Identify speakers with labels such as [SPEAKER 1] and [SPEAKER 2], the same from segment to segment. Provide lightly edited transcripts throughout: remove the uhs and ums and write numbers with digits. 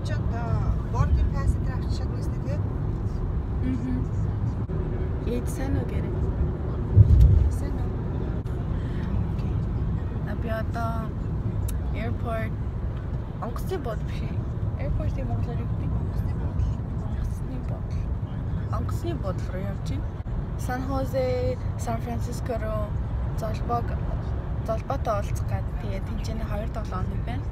[SPEAKER 1] очиод boarding pass дээр авчиж чадна гэсэн тийм.
[SPEAKER 2] Ээд сайн уу гэрээ?
[SPEAKER 1] Сайн уу?
[SPEAKER 2] Би одоо airport онгоцны бод биш. Airport-ийн монголоор юу гэдэг? Онгоцны бод руу явж байна. Сан Хозе, Сан Франциско руу золбоотой уулзах гад тэгээд тэнцэнэ 2-7 хоног байна.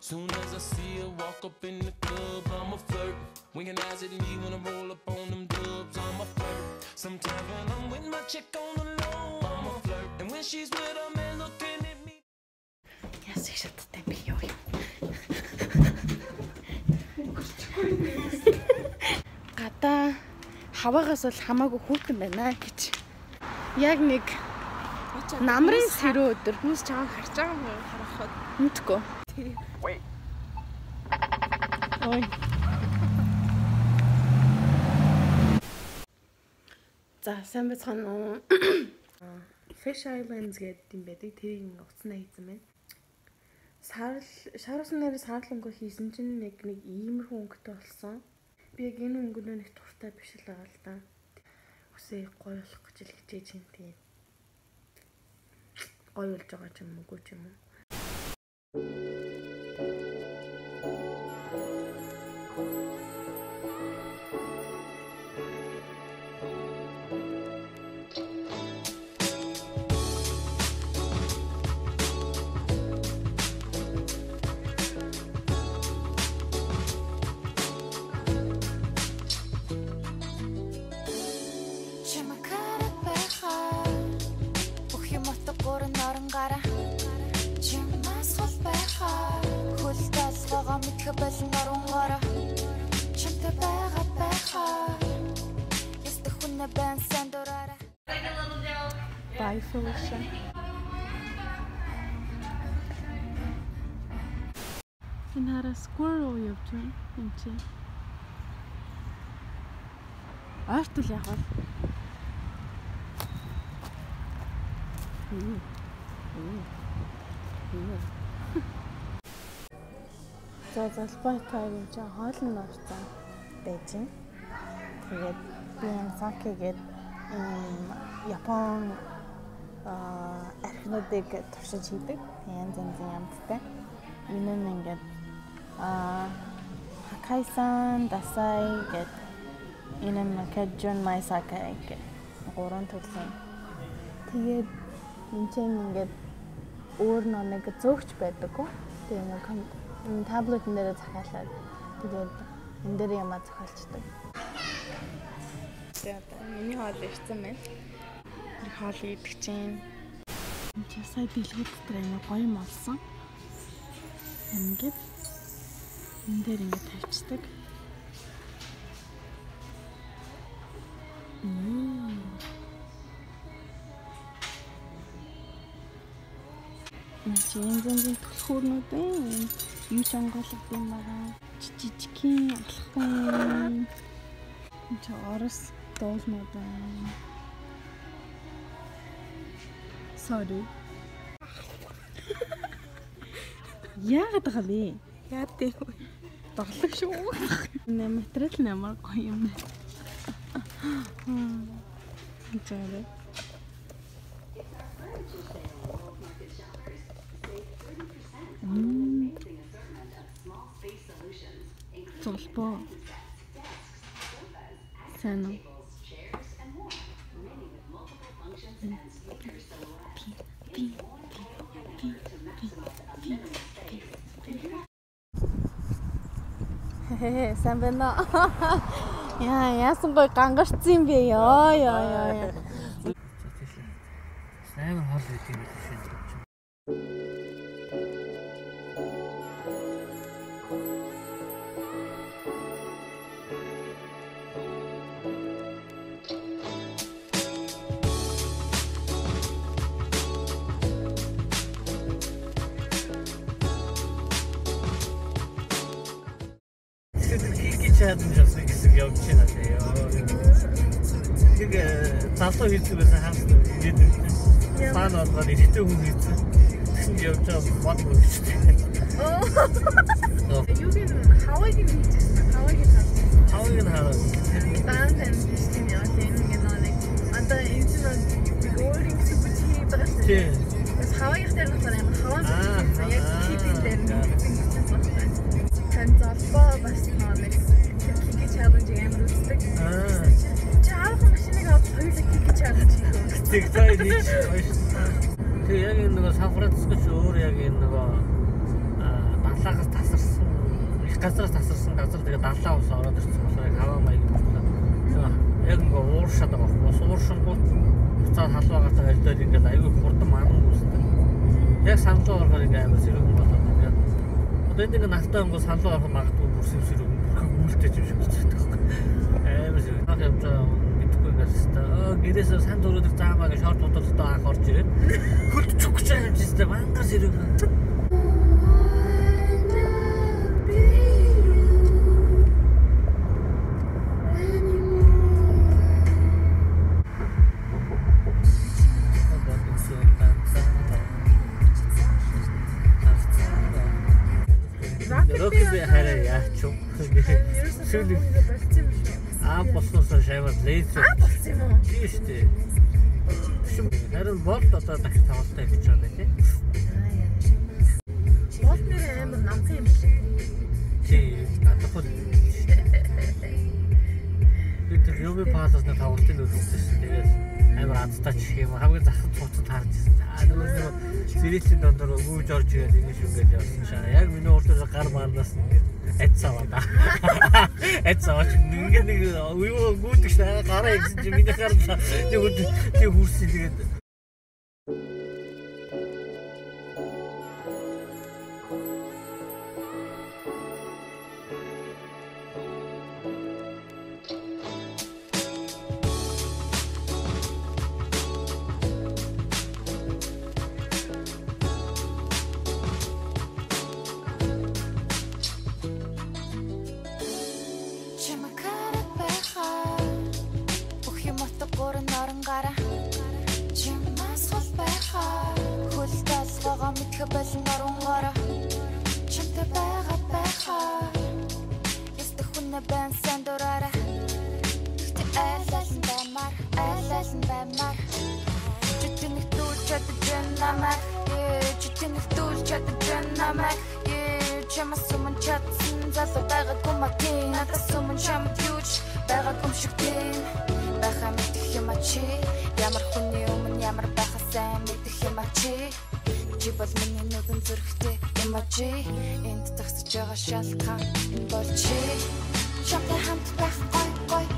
[SPEAKER 3] Soon as I see her walk up in the club, I'm a flirt. Winking eyes at me when I roll up on them dubs, I'm a flirt. Sometimes when I'm with my chick on the low, I'm a flirt. And when she's with a man looking at me.
[SPEAKER 2] Яс их шаттай би юу юм. Гадаа хаваагаас бол хамаагүй хүүхэн байна гэж. Яг нэг намрын сэрөө өдөр хүмүүс чамайг харж байгаа юм харахад мэдгүй.
[SPEAKER 3] Wait.
[SPEAKER 2] Ой. За сайн бацхан уу. Fish Islands гэдэг юм байдаг. Тэрийг уцнаа хийсэн байна. Шааруулсан нэрээс хаалтлангүй хийсэн чинь нэг иймэрхүү өнгөтэй болсон. Би яг энэ өнгөнөө нэг дуртай биш л байгаа л да. Үсээ гоё болох гэж л хичээж юм тийм. Гоё болж байгаа ч юм уу ч юм уу. Bye, Felicia. Энэ хараа squirrel явж байна юм чи. Ойртол яг бол. За залбайтай юм чи хоолн орцсон байж байна. Тэгээд би Саки гээд Япон архинуудыг туршиж хийдэг. Янз янзын ямттай. Энэ нь ингээд Хакайсан, Дасай гээд энэ нь Кэджун Майсака гэх гурван төрлийн. Тэгээд энэ чинь ингээд өөр нэг зөөгч байдаггүй. Тэгээд нэг таблет нэрээ захиалаад тэгээд энэ дээр ямаа захиалчдаг. Тэгээд миний хоол ирсэн байна. Хоол идэх чинь. Энд чи сая дэлгүүр дотор амар гоё юм олсон. Ингээд энэ дээр ингээд тавьчихдаг. Энд зэн төлхөөрнүүд байна. Юу ч онгойлгод юм байгаа. Жижигхэн алхах. Энд чи орос дуулнууд байна. Sorry. Яагаад байгаа бэ? Яад дээ. Доглог шүү. Нэ материал нэмэр гоё юм. Жаа. Толпо. Сано. Сайн байна. Яасан гой гангарцсан юм бэ? Яа.
[SPEAKER 4] Сайн хоол идэх юм шиг. Чадчихсан гэсэн явж байна лээ. Тэгээ залуу хийдэг байсан хаалт ирээд байна. Фан болгоод ихтэй хүн хийсэн. Тэгсэн явж байгаа бод мөрчтэй.
[SPEAKER 2] Юу гин хавыг нь хийчихсэн. Хавыг нь
[SPEAKER 4] хараад.
[SPEAKER 2] Даан систем яа тийм нэг одоо энэ чинь өөрийн сүбчий байгаа шүү дээ. Бас хавыг дээр нь хаваа яг хийдэн дээр тань залбаа бас нэг кики чаленж ямар үздэг. Чаах машиныг авч хоёулаа кики чаленж хийх.
[SPEAKER 4] Тэгтэй хийж байна. Тэг яг энэ нөгөө Сан Франциско ч өөр яг энэ нөгөө далаагаас тасарсан их газраас тасарсан газар тэгээ далаа ус ороод ирсэн болохоор хаваа маяг яг нөгөө ууршаад байгаа байхгүй бас ууршингууд буцаад халуугаатай альдаад ингээд аюу хурдан манан үүсдэг. Яг саналуу орохоор ингээд амар сэрүүн болоод ингээд одоо энэ нафтаа өнгө саналуу орох магадгүй бүрсэн сэрүүн үүлтэй юм шиг болчихдог байхгүй. Амар сэрүүн. Яг явж мэдгүй ингээд гэрээсээ сан дөрөв заамаа гэж шорт бодолтой анх орж ирээд хөлдөж өгч байгаа юм чинь мангар сэрүүн. Болсноосоо шаваад лейзер.
[SPEAKER 2] Болсон юм уу?
[SPEAKER 4] Тийм шүү дээ. Харин болт одоо дахиж тавалтай гэж байна тийм.
[SPEAKER 2] Болт нэр амар намхан юм шиг.
[SPEAKER 4] Тийм. Одоо бид Юби паасны тавалтыг үзсэн шүү. Тэгээд амар азтай чих юм. Хамгийн захад цуцад харж ирсэн. Нөгөө зэрэлийн дондор өвөж орж ирээд ингэ шүгээд явсан шаа. Яг миний урдаас гар марнаас ингэ эцсаваа. Эцсаваач нэг юу гүдэг шээ гараа ихсэн чи миний гар тэг хүрсэн тэгээд
[SPEAKER 5] ямар хүний өмнө ямар байхаа сайн мэдэх юм а чи бол миний нүдэн зүрхтэй эможи энд тагсаж байгаа шалтгаан энэ бол чи чамтай хамт байх гой